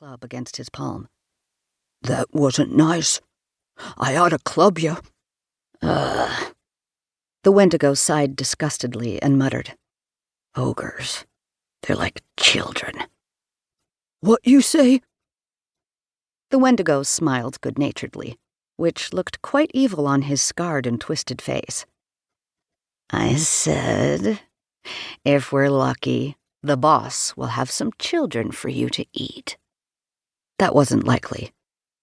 club against his palm. "That wasn't nice. I ought to club you." Ugh. The Wendigo sighed disgustedly and muttered, "Ogres. They're like children." "What you say?" The Wendigo smiled good-naturedly, which looked quite evil on his scarred and twisted face. "I said, if we're lucky, the boss will have some children for you to eat." That wasn't likely.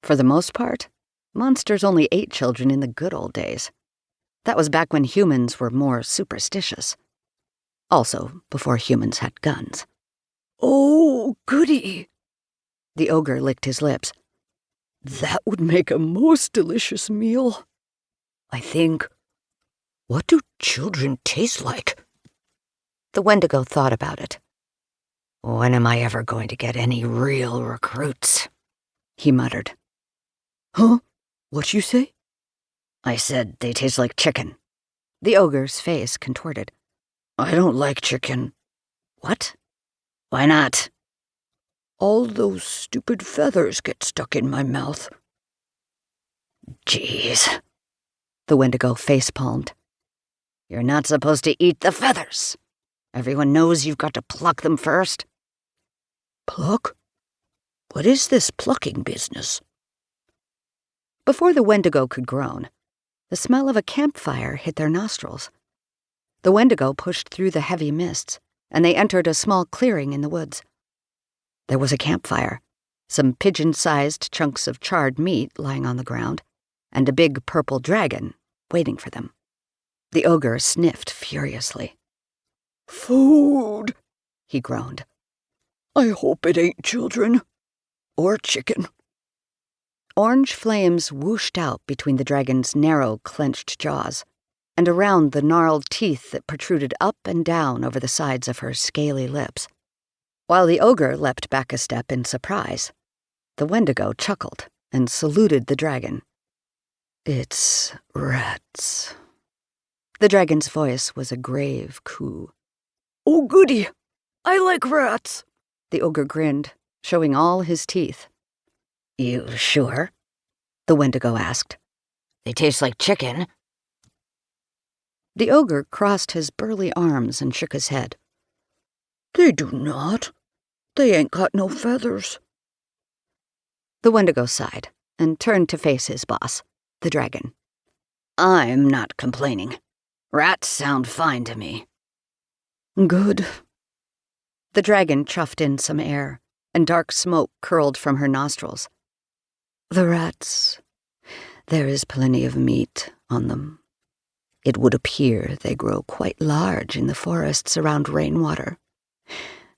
For the most part, monsters only ate children in the good old days. That was back when humans were more superstitious. Also, before humans had guns. "Oh, goody!" The ogre licked his lips. "That would make a most delicious meal. I think. What do children taste like?" The Wendigo thought about it. "When am I ever going to get any real recruits?" he muttered. "Huh? What you say?" "I said they taste like chicken." The ogre's face contorted. "I don't like chicken." "What? Why not?" "All those stupid feathers get stuck in my mouth." "Jeez." The Wendigo face-palmed. "You're not supposed to eat the feathers. Everyone knows you've got to pluck them first." "Pluck? What is this plucking business?" Before the Wendigo could groan, the smell of a campfire hit their nostrils. The Wendigo pushed through the heavy mists, and they entered a small clearing in the woods. There was a campfire, some pigeon-sized chunks of charred meat lying on the ground, and a big purple dragon waiting for them. The ogre sniffed furiously. "Food," he groaned. "I hope it ain't children. Or chicken." Orange flames whooshed out between the dragon's narrow, clenched jaws, and around the gnarled teeth that protruded up and down over the sides of her scaly lips. While the ogre leapt back a step in surprise, the Wendigo chuckled and saluted the dragon. "It's rats." The dragon's voice was a grave coo. "Oh, goody! I like rats." The ogre grinned, showing all his teeth. "You sure?" the Wendigo asked. "They taste like chicken." The ogre crossed his burly arms and shook his head. "They do not. They ain't got no feathers." The Wendigo sighed and turned to face his boss, the dragon. "I'm not complaining. Rats sound fine to me." "Good." The dragon chuffed in some air, and dark smoke curled from her nostrils. "The rats, there is plenty of meat on them. It would appear they grow quite large in the forests around Rainwater,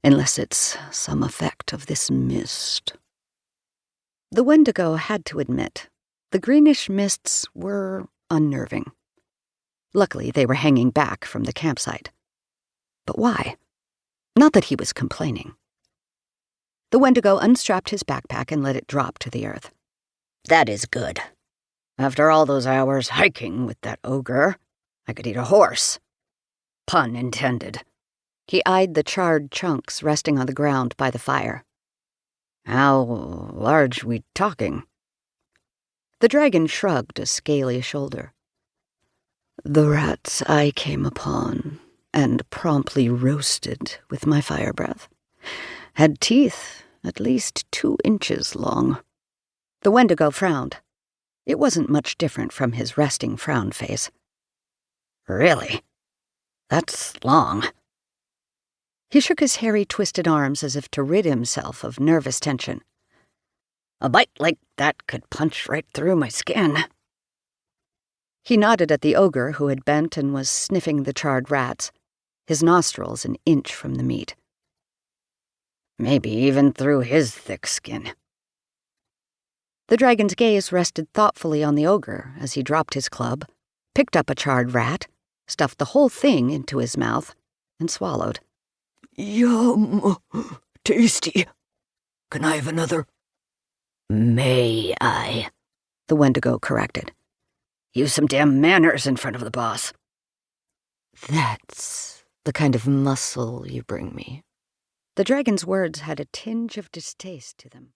unless it's some effect of this mist." The Wendigo had to admit, the greenish mists were unnerving. Luckily, they were hanging back from the campsite. But why? Not that he was complaining. The Wendigo unstrapped his backpack and let it drop to the earth. "That is good. After all those hours hiking with that ogre, I could eat a horse. Pun intended." He eyed the charred chunks resting on the ground by the fire. "How large we talking?" The dragon shrugged a scaly shoulder. "The rats I came upon and promptly roasted with my fire breath had teeth at least 2 inches long." The Wendigo frowned. It wasn't much different from his resting frown face. "Really? That's long." He shook his hairy, twisted arms as if to rid himself of nervous tension. "A bite like that could punch right through my skin." He nodded at the ogre who had bent and was sniffing the charred rats, his nostrils an inch from the meat. "Maybe even through his thick skin." The dragon's gaze rested thoughtfully on the ogre as he dropped his club, picked up a charred rat, stuffed the whole thing into his mouth, and swallowed. "Yum! Tasty. Can I have another?" "May I?" the Wendigo corrected. "Use some damn manners in front of the boss." "That's the kind of muscle you bring me." The dragon's words had a tinge of distaste to them.